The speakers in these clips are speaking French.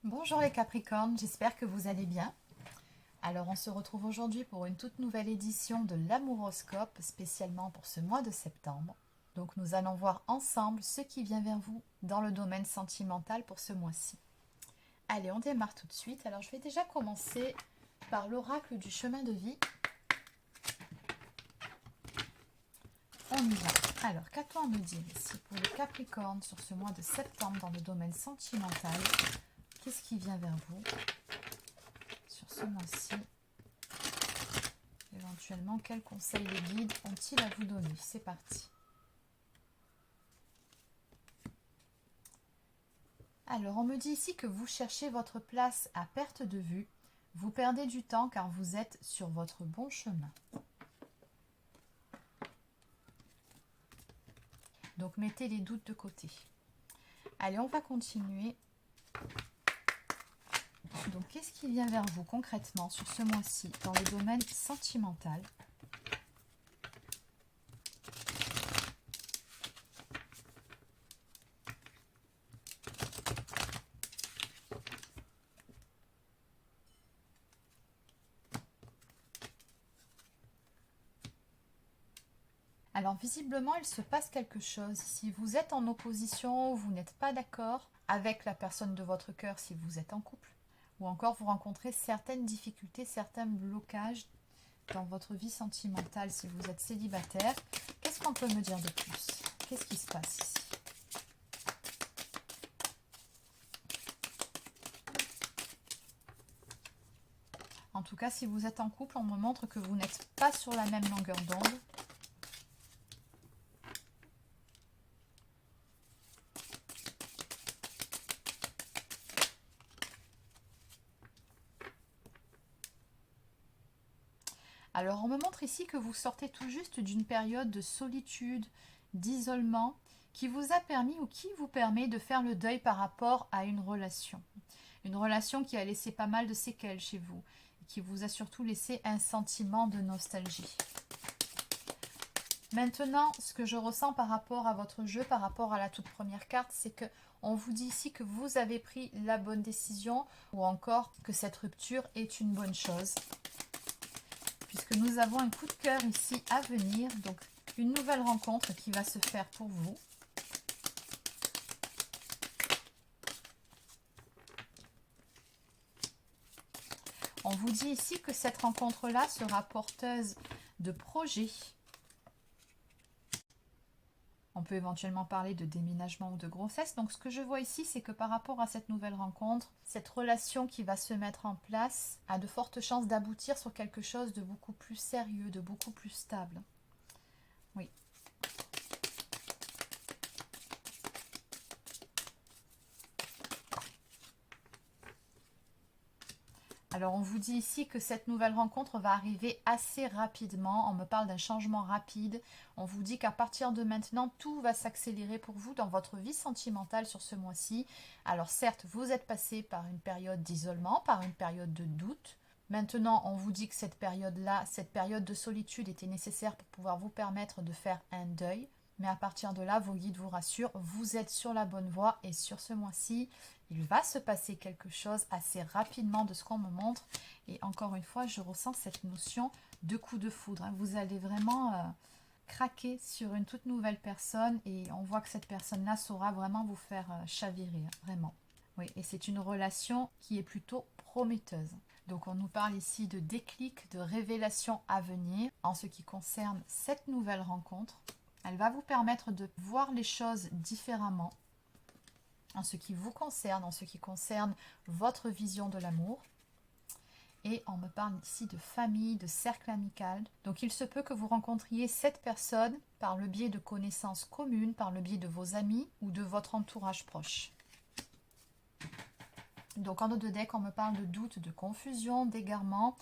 Bonjour les Capricornes, j'espère que vous allez bien. Alors on se retrouve aujourd'hui pour une toute nouvelle édition de l'Amouroscope, spécialement pour ce mois de septembre. Donc nous allons voir ensemble ce qui vient vers vous dans le domaine sentimental pour ce mois-ci. Allez, on démarre tout de suite. Alors je vais déjà commencer par l'oracle du chemin de vie. On y va. Alors, qu'a-t-on à me dire ici pour les Capricornes sur ce mois de septembre dans le domaine sentimental? Qu'est-ce qui vient vers vous sur ce mois-ci? Éventuellement, quels conseils les guides ont-ils à vous donner? C'est parti. Alors, on me dit ici que vous cherchez votre place à perte de vue. Vous perdez du temps car vous êtes sur votre bon chemin. Donc, mettez les doutes de côté. Allez, on va continuer. Donc, qu'est-ce qui vient vers vous concrètement sur ce mois-ci dans le domaine sentimental? Alors visiblement, il se passe quelque chose. Si vous êtes en opposition, vous n'êtes pas d'accord avec la personne de votre cœur si vous êtes en couple, ou encore vous rencontrez certaines difficultés, certains blocages dans votre vie sentimentale si vous êtes célibataire. Qu'est-ce qu'on peut me dire de plus? Qu'est-ce qui se passe ici? En tout cas, si vous êtes en couple, on me montre que vous n'êtes pas sur la même longueur d'onde. Alors, on me montre ici que vous sortez tout juste d'une période de solitude, d'isolement, qui vous a permis ou qui vous permet de faire le deuil par rapport à une relation. Une relation qui a laissé pas mal de séquelles chez vous, et qui vous a surtout laissé un sentiment de nostalgie. Maintenant, ce que je ressens par rapport à votre jeu, par rapport à la toute première carte, c'est que on vous dit ici que vous avez pris la bonne décision, ou encore que cette rupture est une bonne chose. Puisque nous avons un coup de cœur ici à venir, donc une nouvelle rencontre qui va se faire pour vous. On vous dit ici que cette rencontre-là sera porteuse de projets. On peut éventuellement parler de déménagement ou de grossesse. Donc ce que je vois ici, c'est que par rapport à cette nouvelle rencontre, cette relation qui va se mettre en place a de fortes chances d'aboutir sur quelque chose de beaucoup plus sérieux, de beaucoup plus stable. Oui. Alors on vous dit ici que cette nouvelle rencontre va arriver assez rapidement. On me parle d'un changement rapide. On vous dit qu'à partir de maintenant, tout va s'accélérer pour vous dans votre vie sentimentale sur ce mois-ci. Alors certes, vous êtes passé par une période d'isolement, par une période de doute. Maintenant, on vous dit que cette période-là, cette période de solitude était nécessaire pour pouvoir vous permettre de faire un deuil. Mais à partir de là, vos guides vous rassurent, vous êtes sur la bonne voie et sur ce mois-ci, il va se passer quelque chose assez rapidement de ce qu'on me montre. Et encore une fois, je ressens cette notion de coup de foudre. Vous allez vraiment craquer sur une toute nouvelle personne et on voit que cette personne-là saura vraiment vous faire chavirer, vraiment. Oui, et c'est une relation qui est plutôt prometteuse. Donc on nous parle ici de déclic, de révélation à venir en ce qui concerne cette nouvelle rencontre. Elle va vous permettre de voir les choses différemment en ce qui vous concerne, en ce qui concerne votre vision de l'amour. Et on me parle ici de famille, de cercle amical. Donc il se peut que vous rencontriez cette personne par le biais de connaissances communes, par le biais de vos amis ou de votre entourage proche. Donc en dos de deck, on me parle de doute, de confusion, d'égarement.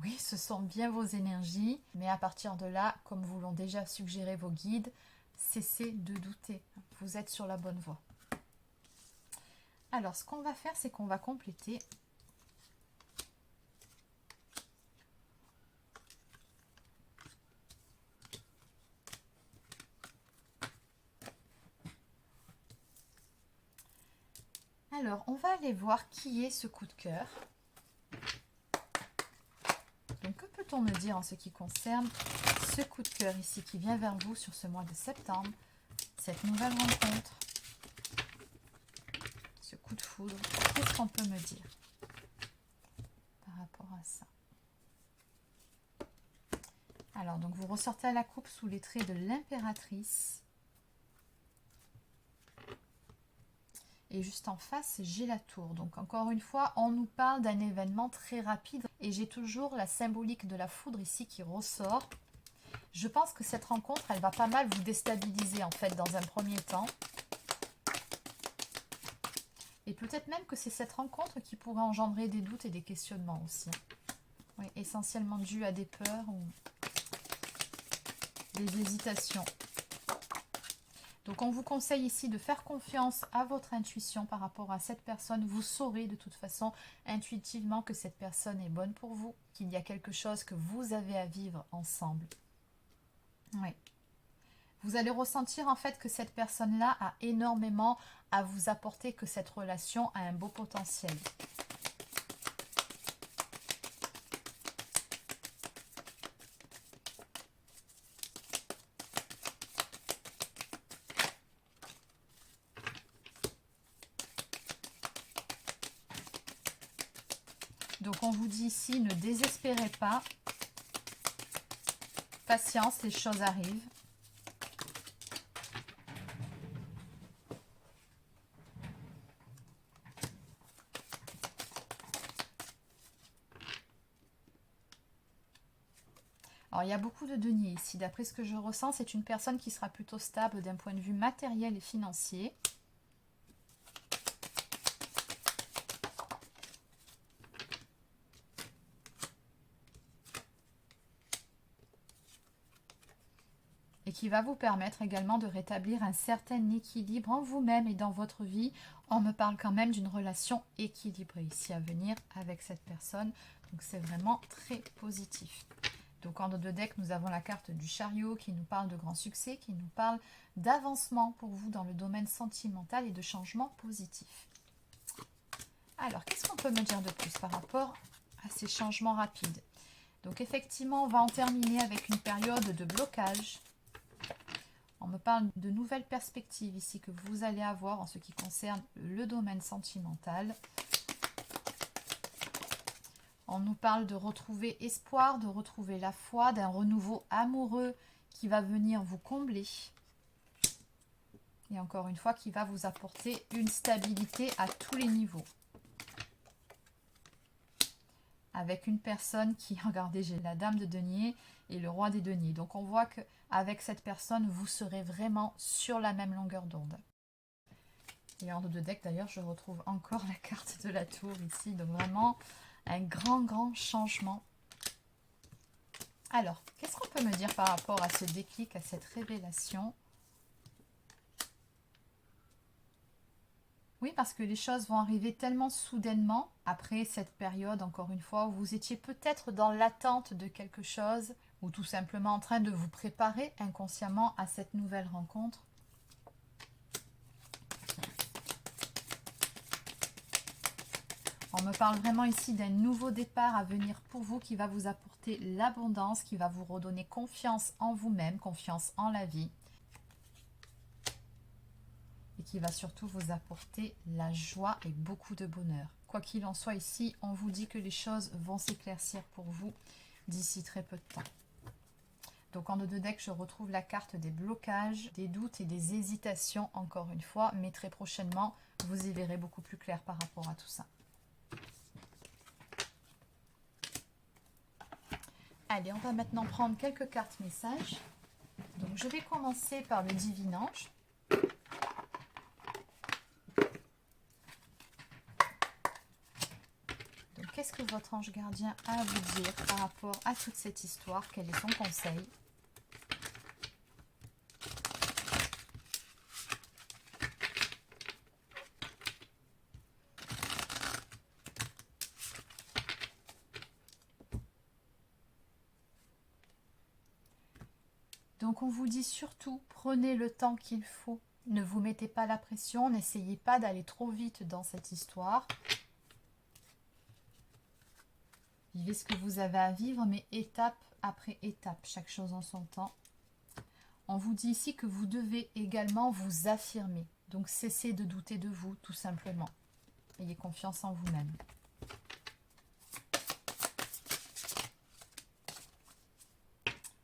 Oui, ce sont bien vos énergies, mais à partir de là, comme vous l'ont déjà suggéré vos guides, cessez de douter. Vous êtes sur la bonne voie. Alors, ce qu'on va faire, c'est qu'on va compléter. Alors, on va aller voir qui est ce coup de cœur. Donc, que peut-on me dire en ce qui concerne ce coup de cœur ici qui vient vers vous sur ce mois de septembre, cette nouvelle rencontre, ce coup de foudre, qu'est-ce qu'on peut me dire par rapport à ça? Alors, donc vous ressortez à la coupe sous les traits de l'impératrice. Et juste en face, j'ai la tour. Donc encore une fois, on nous parle d'un événement très rapide. Et j'ai toujours la symbolique de la foudre ici qui ressort. Je pense que cette rencontre, elle va pas mal vous déstabiliser en fait dans un premier temps. Et peut-être même que c'est cette rencontre qui pourrait engendrer des doutes et des questionnements aussi. Oui, essentiellement dû à des peurs ou des hésitations. Donc on vous conseille ici de faire confiance à votre intuition par rapport à cette personne. Vous saurez de toute façon intuitivement que cette personne est bonne pour vous, qu'il y a quelque chose que vous avez à vivre ensemble. Oui. Vous allez ressentir en fait que cette personne-là a énormément à vous apporter, que cette relation a un beau potentiel. Donc on vous dit ici, ne désespérez pas. Patience, les choses arrivent. Alors, il y a beaucoup de deniers ici. D'après ce que je ressens, c'est une personne qui sera plutôt stable d'un point de vue matériel et financier. Et qui va vous permettre également de rétablir un certain équilibre en vous-même et dans votre vie. On me parle quand même d'une relation équilibrée ici à venir avec cette personne. Donc, c'est vraiment très positif. Donc en dos de deck, nous avons la carte du chariot qui nous parle de grand succès, qui nous parle d'avancement pour vous dans le domaine sentimental et de changement positif. Alors, qu'est-ce qu'on peut me dire de plus par rapport à ces changements rapides? Donc effectivement, on va en terminer avec une période de blocage. On me parle de nouvelles perspectives ici que vous allez avoir en ce qui concerne le domaine sentimental. On nous parle de retrouver espoir, de retrouver la foi, d'un renouveau amoureux qui va venir vous combler. Et encore une fois, qui va vous apporter une stabilité à tous les niveaux. Avec une personne qui, regardez, j'ai la dame de denier et le roi des deniers. Donc on voit qu'avec cette personne, vous serez vraiment sur la même longueur d'onde. Et en dos de deck, d'ailleurs, je retrouve encore la carte de la tour ici. Donc vraiment un grand changement. Alors, qu'est-ce qu'on peut me dire par rapport à ce déclic, à cette révélation? Oui, parce que les choses vont arriver tellement soudainement après cette période, encore une fois, où vous étiez peut-être dans l'attente de quelque chose ou tout simplement en train de vous préparer inconsciemment à cette nouvelle rencontre. On me parle vraiment ici d'un nouveau départ à venir pour vous qui va vous apporter l'abondance, qui va vous redonner confiance en vous-même, confiance en la vie. Et qui va surtout vous apporter la joie et beaucoup de bonheur. Quoi qu'il en soit ici, on vous dit que les choses vont s'éclaircir pour vous d'ici très peu de temps. Donc en dos de deck, je retrouve la carte des blocages, des doutes et des hésitations encore une fois. Mais très prochainement, vous y verrez beaucoup plus clair par rapport à tout ça. Allez, on va maintenant prendre quelques cartes messages. Donc je vais commencer par le Divin Ange. Qu'est-ce que votre ange gardien a à vous dire par rapport à toute cette histoire? Quel est son conseil? Donc on vous dit surtout, prenez le temps qu'il faut Ne vous mettez pas la pression, n'essayez pas d'aller trop vite dans cette histoire. Vivez ce que vous avez à vivre, mais étape après étape, chaque chose en son temps. On vous dit ici que vous devez également vous affirmer. Donc cessez de douter de vous, tout simplement. Ayez confiance en vous-même.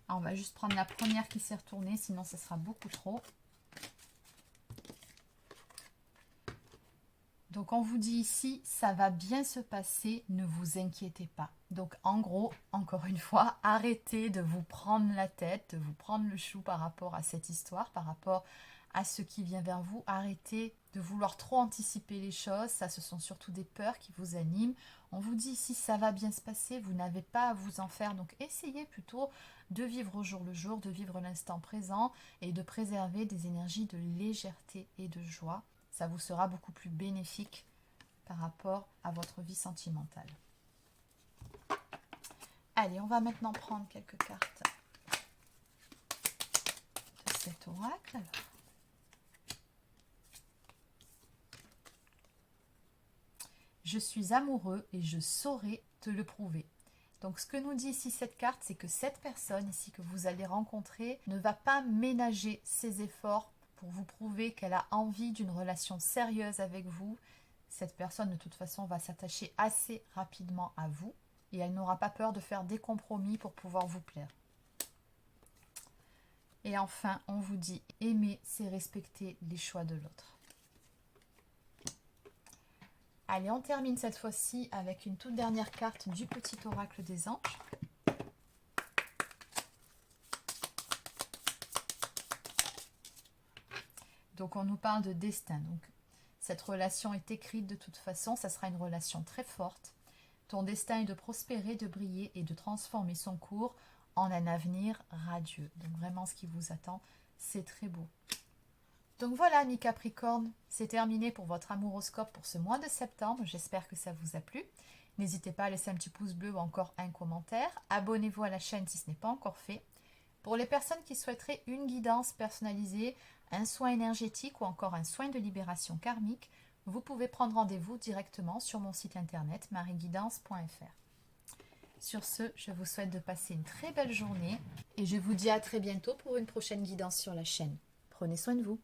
On va juste prendre la première qui s'est retournée, sinon ce sera beaucoup trop. Donc on vous dit ici, ça va bien se passer, ne vous inquiétez pas. Donc en gros, encore une fois, arrêtez de vous prendre la tête, de vous prendre le chou par rapport à cette histoire, par rapport à ce qui vient vers vous. Arrêtez de vouloir trop anticiper les choses, ça ce sont surtout des peurs qui vous animent. On vous dit ici, ça va bien se passer, vous n'avez pas à vous en faire. Donc essayez plutôt de vivre au jour le jour, de vivre l'instant présent et de préserver des énergies de légèreté et de joie. Ça vous sera beaucoup plus bénéfique par rapport à votre vie sentimentale. Allez, on va maintenant prendre quelques cartes de cet oracle. Je suis amoureux et je saurai te le prouver. Donc ce que nous dit ici cette carte, c'est que cette personne ici que vous allez rencontrer ne va pas ménager ses efforts pour vous prouver qu'elle a envie d'une relation sérieuse avec vous. Cette personne de toute façon va s'attacher assez rapidement à vous et elle n'aura pas peur de faire des compromis pour pouvoir vous plaire. Et enfin, on vous dit aimer, c'est respecter les choix de l'autre. Allez, on termine cette fois-ci avec une toute dernière carte du petit oracle des anges. Donc on nous parle de destin. Donc cette relation est écrite de toute façon, ça sera une relation très forte. Ton destin est de prospérer, de briller et de transformer son cours en un avenir radieux. Donc vraiment ce qui vous attend, c'est très beau. Donc voilà, amis Capricorne, c'est terminé pour votre amouroscope pour ce mois de septembre. J'espère que ça vous a plu. N'hésitez pas à laisser un petit pouce bleu ou encore un commentaire. Abonnez-vous à la chaîne si ce n'est pas encore fait. Pour les personnes qui souhaiteraient une guidance personnalisée, un soin énergétique ou encore un soin de libération karmique, vous pouvez prendre rendez-vous directement sur mon site internet marieguidance.fr. Sur ce, je vous souhaite de passer une très belle journée et je vous dis à très bientôt pour une prochaine guidance sur la chaîne. Prenez soin de vous.